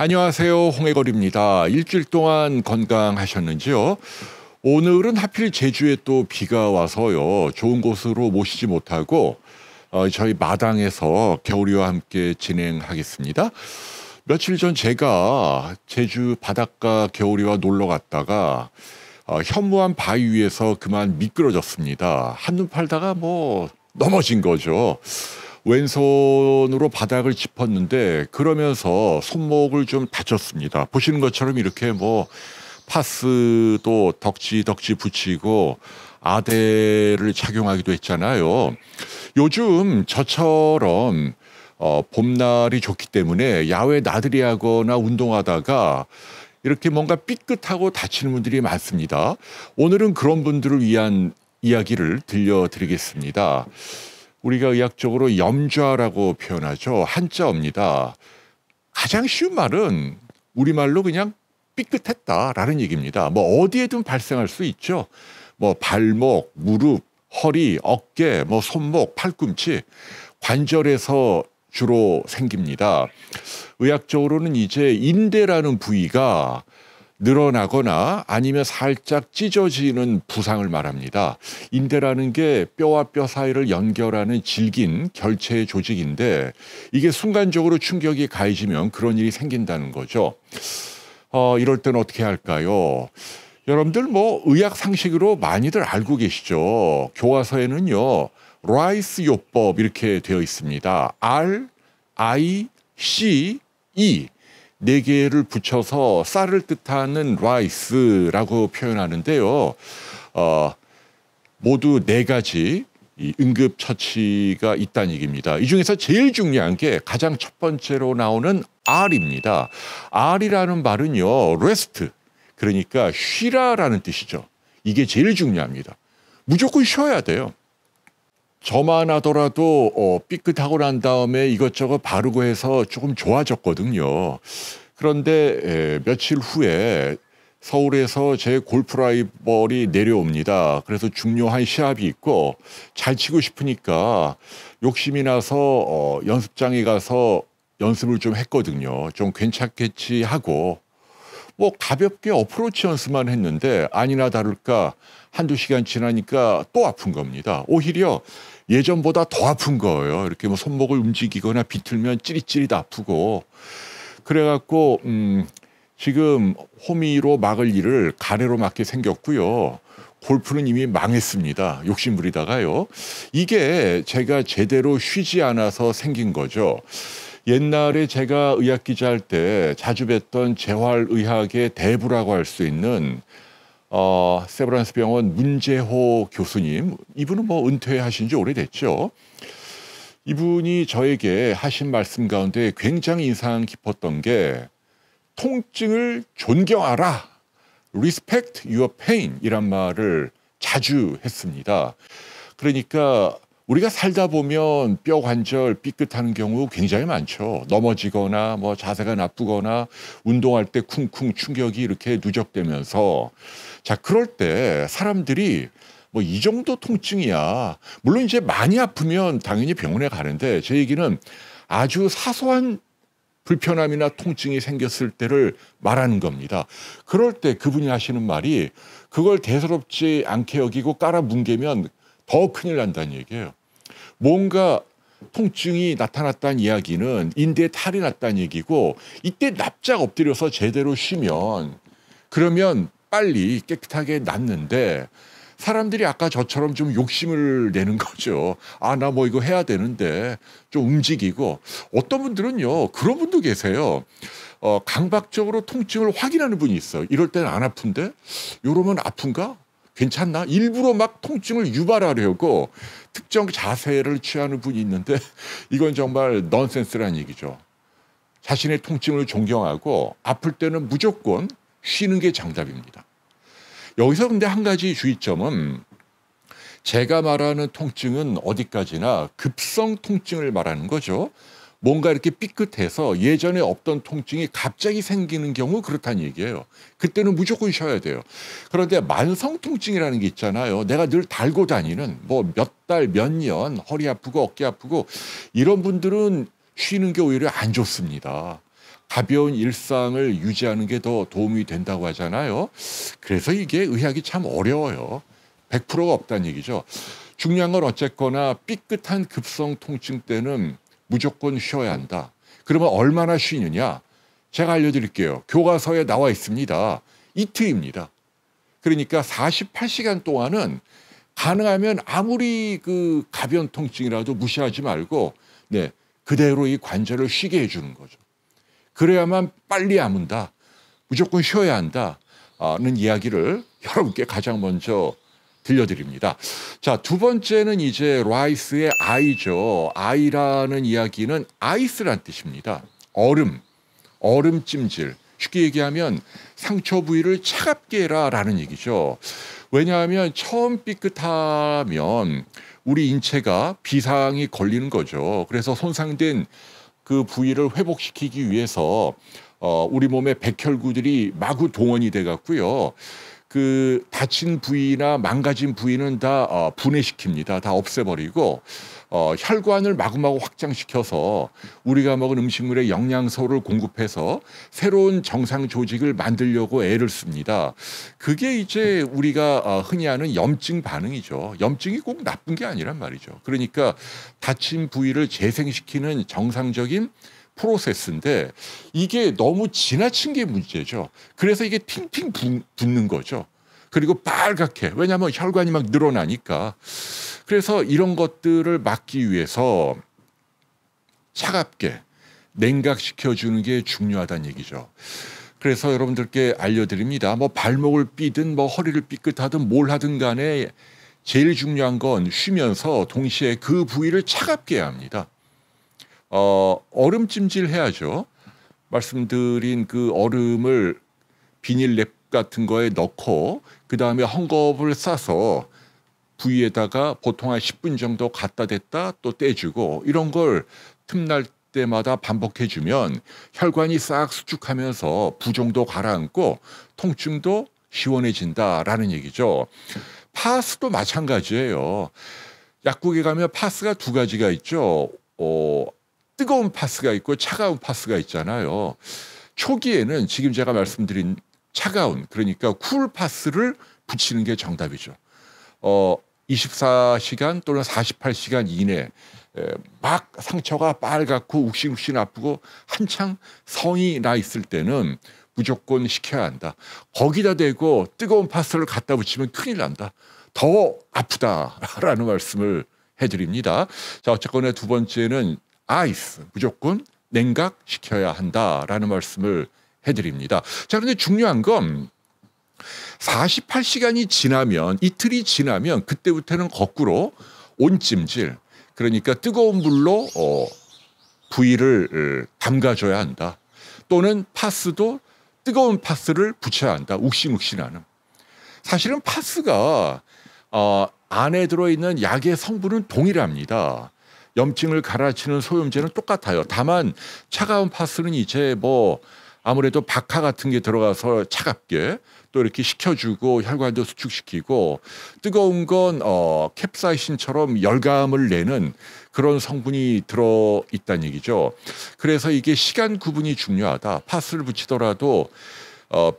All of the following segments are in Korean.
안녕하세요. 홍해걸입니다. 일주일 동안 건강하셨는지요? 오늘은 하필 제주에 또 비가 와서요. 좋은 곳으로 모시지 못하고 저희 마당에서 겨울이와 함께 진행하겠습니다. 며칠 전 제가 제주 바닷가 겨울이와 놀러 갔다가 현무암 바위 위에서 그만 미끄러졌습니다. 한눈 팔다가 넘어진 거죠. 왼손으로 바닥을 짚었는데 그러면서 손목을 좀 다쳤습니다. 보시는 것처럼 이렇게 파스도 덕지 붙이고 아대를 착용하기도 했잖아요. 요즘 저처럼 봄날이 좋기 때문에 야외 나들이 하거나 운동하다가 이렇게 뭔가 삐끗하고 다치는 분들이 많습니다. 오늘은 그런 분들을 위한 이야기를 들려드리겠습니다. 우리가 의학적으로 염좌라고 표현하죠. 한자어입니다. 가장 쉬운 말은 우리말로 그냥 삐끗했다라는 얘기입니다. 어디에든 발생할 수 있죠. 발목, 무릎, 허리, 어깨, 손목, 팔꿈치, 관절에서 주로 생깁니다. 의학적으로는 이제 인대라는 부위가 늘어나거나 아니면 살짝 찢어지는 부상을 말합니다. 인대라는 게 뼈와 뼈 사이를 연결하는 질긴 결체 조직인데 이게 순간적으로 충격이 가해지면 그런 일이 생긴다는 거죠. 이럴 때는 어떻게 할까요? 여러분들 의학 상식으로 많이들 알고 계시죠. 교과서에는요. 라이스 요법 이렇게 되어 있습니다. R, I, C, E 네 개를 붙여서 쌀을 뜻하는 라이스라고 표현하는데요. 모두 네 가지 이 응급처치가 있다는 얘기입니다. 이 중에서 제일 중요한 게 가장 첫 번째로 나오는 R입니다. R이라는 말은요. rest, 그러니까 쉬라라는 뜻이죠. 이게 제일 중요합니다. 무조건 쉬어야 돼요. 저만 하더라도 삐끗하고 난 다음에 이것저것 바르고 해서 조금 좋아졌거든요. 그런데 며칠 후에 서울에서 제 골프 라이벌이 내려옵니다. 그래서 중요한 시합이 있고 잘 치고 싶으니까 욕심이 나서 연습장에 가서 연습을 좀 했거든요. 좀 괜찮겠지 하고 가볍게 어프로치 연습만 했는데 아니나 다를까 한두 시간 지나니까 또 아픈 겁니다. 오히려 예전보다 더 아픈 거예요. 이렇게 손목을 움직이거나 비틀면 찌릿찌릿 아프고 그래갖고 지금 호미로 막을 일을 가래로 막게 생겼고요. 골프는 이미 망했습니다. 욕심 부리다가요. 이게 제가 제대로 쉬지 않아서 생긴 거죠. 옛날에 제가 의학 기자 할 때 자주 뵀던 재활의학의 대부라고 할 수 있는 세브란스 병원 문재호 교수님, 이분은 은퇴하신 지 오래됐죠. 이분이 저에게 하신 말씀 가운데 굉장히 인상 깊었던 게 통증을 존경하라, respect your pain 이란 말을 자주 했습니다. 그러니까 우리가 살다 보면 뼈 관절 삐끗하는 경우 굉장히 많죠. 넘어지거나 자세가 나쁘거나 운동할 때 쿵쿵 충격이 이렇게 누적되면서 자, 그럴 때 사람들이 이 정도 통증이야. 물론 이제 많이 아프면 당연히 병원에 가는데 제 얘기는 아주 사소한 불편함이나 통증이 생겼을 때를 말하는 겁니다. 그럴 때 그분이 하시는 말이 그걸 대수롭지 않게 여기고 깔아뭉개면 더 큰일 난다는 얘기예요. 뭔가 통증이 나타났다는 이야기는 인대에 탈이 났다는 얘기고 이때 납작 엎드려서 제대로 쉬면 그러면 빨리 깨끗하게 낫는데 사람들이 아까 저처럼 좀 욕심을 내는 거죠. 나 이거 해야 되는데 좀 움직이고 어떤 분들은요. 그런 분도 계세요. 강박적으로 통증을 확인하는 분이 있어요. 이럴 때는 안 아픈데 이러면 아픈가? 괜찮나? 일부러 막 통증을 유발하려고 특정 자세를 취하는 분이 있는데 이건 정말 넌센스라는 얘기죠. 자신의 통증을 존경하고 아플 때는 무조건 쉬는 게 정답입니다. 여기서 근데 한 가지 주의점은 제가 말하는 통증은 어디까지나 급성 통증을 말하는 거죠. 뭔가 이렇게 삐끗해서 예전에 없던 통증이 갑자기 생기는 경우 그렇다는 얘기예요. 그때는 무조건 쉬어야 돼요. 그런데 만성 통증이라는 게 있잖아요. 내가 늘 달고 다니는 몇 달, 몇 년 허리 아프고 어깨 아프고 이런 분들은 쉬는 게 오히려 안 좋습니다. 가벼운 일상을 유지하는 게 더 도움이 된다고 하잖아요. 그래서 이게 의학이 참 어려워요. 100%가 없다는 얘기죠. 중요한 건 어쨌거나 삐끗한 급성 통증 때는 무조건 쉬어야 한다. 그러면 얼마나 쉬느냐? 제가 알려드릴게요. 교과서에 나와 있습니다. 이틀입니다. 그러니까 48시간 동안은 가능하면 아무리 그 가벼운 통증이라도 무시하지 말고 네, 그대로 이 관절을 쉬게 해주는 거죠. 그래야만 빨리 아문다. 무조건 쉬어야 한다는 이야기를 여러분께 가장 먼저 들려드립니다. 자, 두 번째는 이제 라이스의 아이죠. 아이라는 이야기는 아이스란 뜻입니다. 얼음, 얼음찜질. 쉽게 얘기하면 상처 부위를 차갑게 해라라는 얘기죠. 왜냐하면 처음 삐끗하면 우리 인체가 비상이 걸리는 거죠. 그래서 손상된 그 부위를 회복시키기 위해서 우리 몸의 백혈구들이 마구 동원이 돼 갖고요. 그 다친 부위나 망가진 부위는 다 분해시킵니다. 다 없애버리고 혈관을 마구마구 확장시켜서 우리가 먹은 음식물에 영양소를 공급해서 새로운 정상 조직을 만들려고 애를 씁니다. 그게 이제 우리가 흔히 하는 염증 반응이죠. 염증이 꼭 나쁜 게 아니란 말이죠. 그러니까 다친 부위를 재생시키는 정상적인 프로세스인데 이게 너무 지나친 게 문제죠. 그래서 이게 팅팅 붓는 거죠. 그리고 빨갛게. 왜냐하면 혈관이 막 늘어나니까. 그래서 이런 것들을 막기 위해서 차갑게 냉각시켜주는 게 중요하다는 얘기죠. 그래서 여러분들께 알려드립니다. 뭐 발목을 삐든 뭐 허리를 삐끗하든 뭘 하든 간에 제일 중요한 건 쉬면서 동시에 그 부위를 차갑게 해야 합니다. 얼음찜질 해야죠. 말씀드린 그 얼음을 비닐랩 같은 거에 넣고 그 다음에 헝겊을 싸서 부위에다가 보통 한 10분 정도 갖다 댔다 또 떼주고 이런 걸 틈날 때마다 반복해주면 혈관이 싹 수축하면서 부종도 가라앉고 통증도 시원해진다라는 얘기죠. 파스도 마찬가지예요. 약국에 가면 파스가 두 가지가 있죠. 뜨거운 파스가 있고 차가운 파스가 있잖아요. 초기에는 지금 제가 말씀드린 차가운 그러니까 쿨 파스를 붙이는 게 정답이죠. 24시간 또는 48시간 이내 막 상처가 빨갛고 욱신욱신 아프고 한창 성이 나 있을 때는 무조건 식혀야 한다. 거기다 대고 뜨거운 파스를 갖다 붙이면 큰일 난다. 더 아프다라는 말씀을 해드립니다. 자, 어쨌거나 두 번째는 아이스, 무조건 냉각시켜야 한다라는 말씀을 해드립니다. 자, 그런데 중요한 건 48시간이 지나면 이틀이 지나면 그때부터는 거꾸로 온찜질 그러니까 뜨거운 물로 부위를 담가줘야 한다. 또는 파스도 뜨거운 파스를 붙여야 한다. 욱신욱신하는. 사실은 파스가 안에 들어있는 약의 성분은 동일합니다. 염증을 갈아치는 소염제는 똑같아요. 다만 차가운 파스는 이제 뭐 아무래도 박하 같은 게 들어가서 차갑게 또 이렇게 식혀주고 혈관도 수축시키고 뜨거운 건 캡사이신처럼 열감을 내는 그런 성분이 들어있다는 얘기죠. 그래서 이게 시간 구분이 중요하다. 파스를 붙이더라도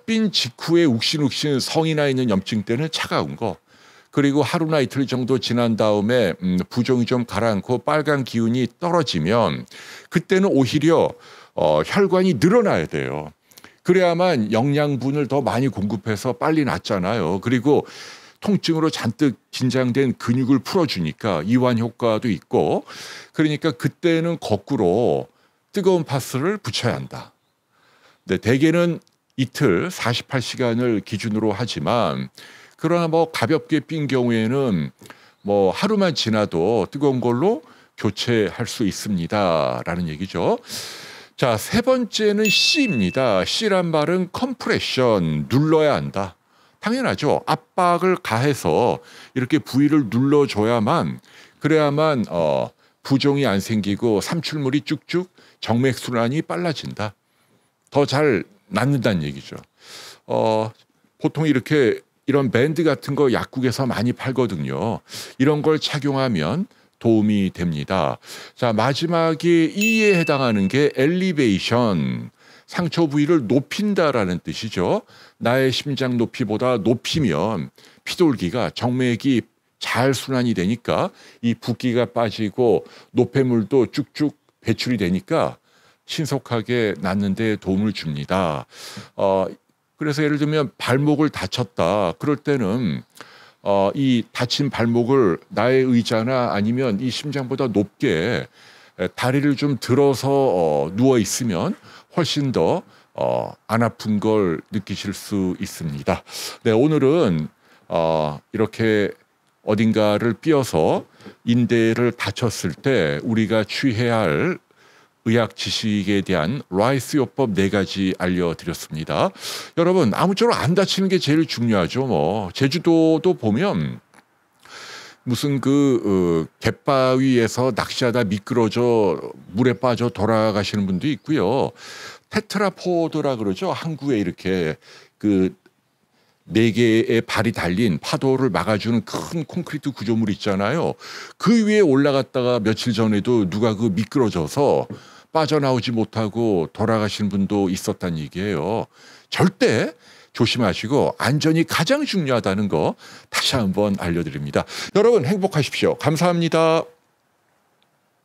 삔 직후에 욱신욱신 성이 나 있는 염증 때는 차가운 거 그리고 하루나 이틀 정도 지난 다음에 부종이 좀 가라앉고 빨간 기운이 떨어지면 그때는 오히려 혈관이 늘어나야 돼요. 그래야만 영양분을 더 많이 공급해서 빨리 낫잖아요. 그리고 통증으로 잔뜩 긴장된 근육을 풀어주니까 이완 효과도 있고 그러니까 그때는 거꾸로 뜨거운 파스를 붙여야 한다. 네, 대개는 이틀 48시간을 기준으로 하지만 그러나 뭐 가볍게 삔 경우에는 뭐 하루만 지나도 뜨거운 걸로 교체할 수 있습니다라는 얘기죠. 자, 세 번째는 C입니다. C란 말은 컴프레션, 눌러야 한다. 당연하죠. 압박을 가해서 이렇게 부위를 눌러줘야만 그래야만 부종이 안 생기고 삼출물이 쭉쭉 정맥순환이 빨라진다. 더 잘 낫는다는 얘기죠. 보통 이렇게 이런 밴드 같은 거 약국에서 많이 팔거든요. 이런 걸 착용하면 도움이 됩니다. 자, 마지막에 E에 해당하는 게 엘리베이션. 상처 부위를 높인다라는 뜻이죠. 나의 심장 높이보다 높이면 피돌기가 정맥이 잘 순환이 되니까 이 붓기가 빠지고 노폐물도 쭉쭉 배출이 되니까 신속하게 낫는 데 도움을 줍니다. 그래서 예를 들면 발목을 다쳤다. 그럴 때는 이 다친 발목을 나의 의자나 아니면 이 심장보다 높게 다리를 좀 들어서 누워 있으면 훨씬 더 안 아픈 걸 느끼실 수 있습니다. 네, 오늘은 이렇게 어딘가를 삐어서 인대를 다쳤을 때 우리가 취해야 할 의학 지식에 대한 라이스요법 4가지 알려드렸습니다. 여러분, 아무쪼록 안 다치는 게 제일 중요하죠. 뭐 제주도도 보면 무슨 갯바위에서 낚시하다 미끄러져 물에 빠져 돌아가시는 분도 있고요. 테트라포드라 그러죠. 항구에 이렇게 4개의 발이 달린 파도를 막아주는 큰 콘크리트 구조물 있잖아요. 그 위에 올라갔다가 며칠 전에도 누가 미끄러져서 빠져나오지 못하고 돌아가신 분도 있었다는 얘기예요. 절대 조심하시고 안전이 가장 중요하다는 거 다시 한번 알려드립니다. 여러분 행복하십시오. 감사합니다.